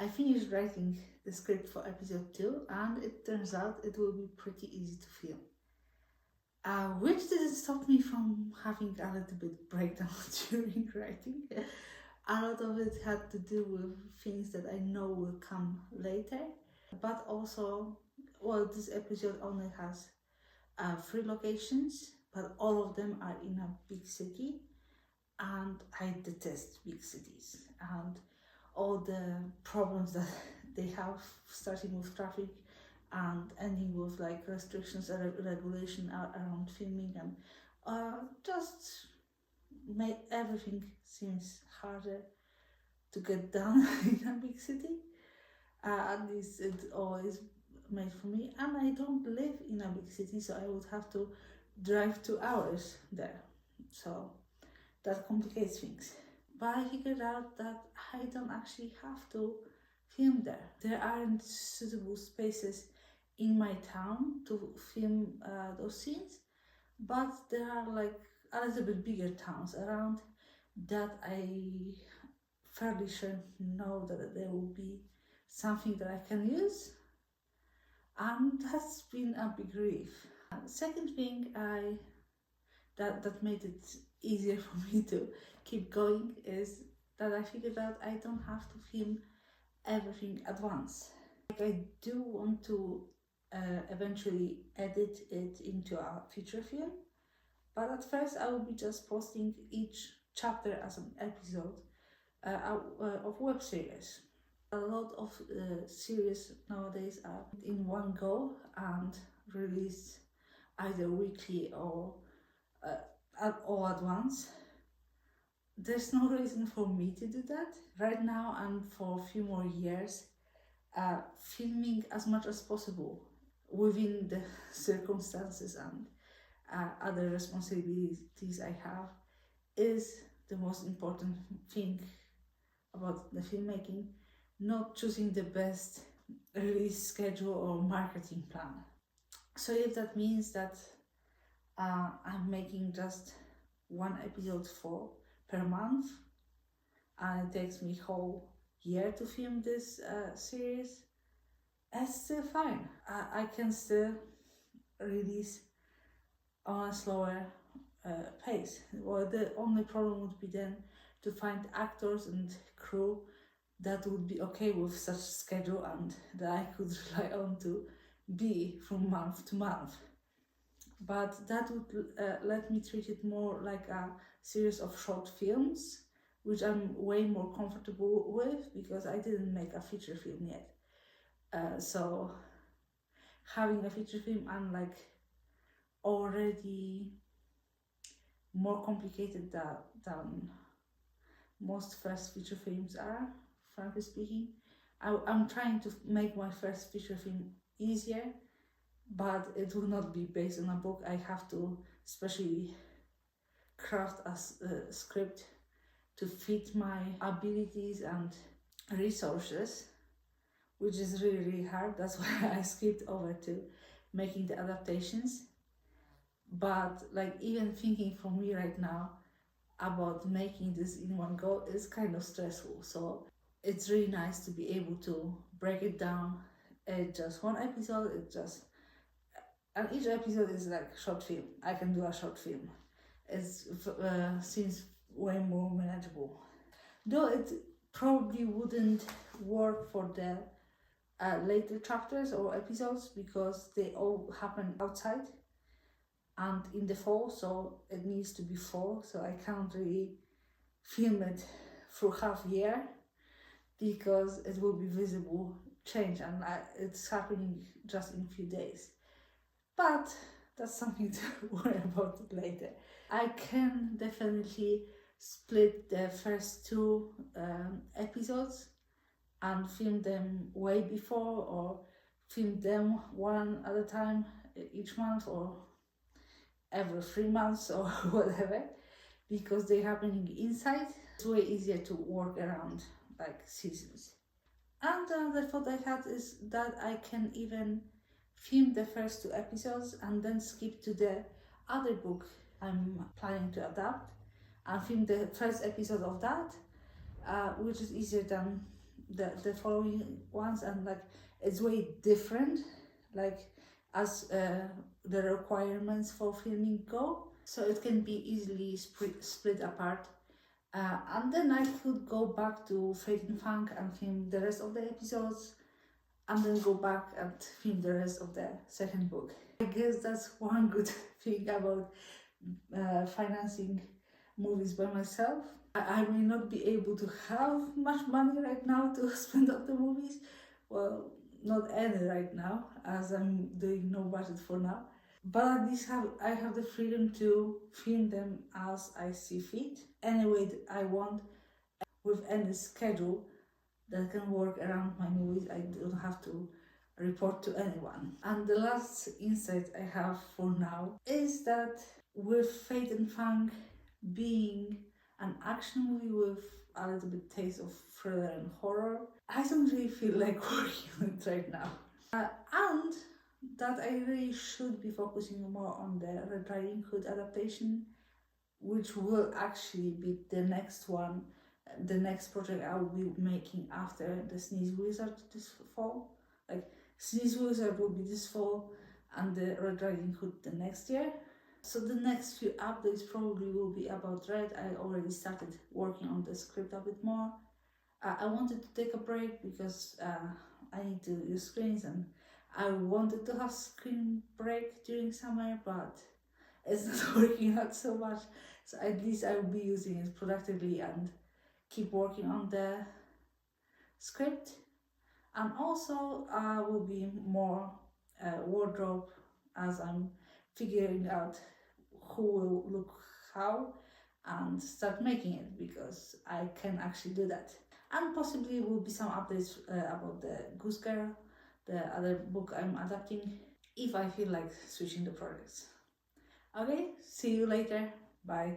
I finished writing the script for episode 2 and it turns out it will be pretty easy to film. Which didn't stop me from having a little bit breakdown during writing. A lot of it had to do with things that I know will come later, but also, well, this episode only has 3 locations, but all of them are in a big city, and I detest big cities and all the problems that they have, starting with traffic and ending with like restrictions and regulation around filming, and just make everything seems harder to get done in a big city. At least it always made for me, and I don't live in a big city, so I would have to drive 2 hours there, so that complicates things. But I figured out that I don't actually have to film there. There aren't suitable spaces in my town to film those scenes, but there are like a little bit bigger towns around that I fairly sure know that there will be something that I can use, and that's been a big relief. Second thing that made it easier for me to keep going is that I figured out I don't have to film everything at once. Like, I do want to eventually edit it into a feature film, but at first I will be just posting each chapter as an episode of web series. A lot of series nowadays are in one go and released either weekly or all at once. There's no reason for me to do that right now, and for a few more years. Filming as much as possible within the circumstances and other responsibilities I have is the most important thing about the filmmaking, not choosing the best release schedule or marketing plan. So if that means that I'm making just 1 episode per month, and it takes me whole year to film this series, that's still fine. I can still release on a slower pace. Well, the only problem would be then to find actors and crew that would be okay with such schedule and that I could rely on to be from month to month. But that would let me treat it more like a series of short films, which I'm way more comfortable with because I didn't make a feature film yet. So having a feature film, I'm like already more complicated than most first feature films are, frankly speaking. I'm trying to make my first feature film easier, but it will not be based on a book. I have to especially craft a script to fit my abilities and resources, which is really, really hard. That's why I skipped over to making the adaptations. But like, even thinking for me right now about making this in one go is kind of stressful. So it's really nice to be able to break it down. It's just 1 episode, and each episode is like a short film. I can do a short film. It seems way more manageable. Though it probably wouldn't work for the later chapters or episodes because they all happen outside and in the fall, so it needs to be fall, so I can't really film it through half year because it will be visible change, and it's happening just in a few days. But that's something to worry about later. I can definitely split the first 2 episodes and film them way before, or film them one at a time each month, or every 3 months, or whatever, because they're happening inside. It's way easier to work around like seasons. And the thought I had is that I can even film the first 2 episodes and then skip to the other book I'm planning to adapt and film the first episode of that, which is easier than the following ones, and like it's way different, like as the requirements for filming go, so it can be easily split apart. And then I could go back to Fate and Funk and film the rest of the episodes, and then go back and film the rest of the second book. I guess that's one good thing about financing movies by myself. I may not be able to have much money right now to spend on the movies. Well, not any right now, as I'm doing no budget for now. But at least I have the freedom to film them as I see fit, any way that I want, with any schedule that can work around my movies. I don't have to report to anyone. And the last insight I have for now is that with Fate and Funk being an action movie with a little bit taste of thriller and horror, I don't really feel like working on it right now. And that I really should be focusing more on the Red Riding Hood adaptation, which will actually be the next one, the next project I will be making after the Sneeze Wizard this fall. Like, Sneeze Wizard will be this fall and the Red Riding Hood the next year. So the next few updates probably will be about Red. I already started working on the script a bit more. I wanted to take a break because I need to use screens, and I wanted to have screen break during summer, but it's not working out so much. So at least I will be using it productively and keep working on the script. And also I will be more wardrobe, as I'm figuring out who will look how, and start making it, because I can actually do that. And possibly will be some updates about the Goose Girl, the other book I'm adapting, if I feel like switching the projects. Okay, see you later. Bye.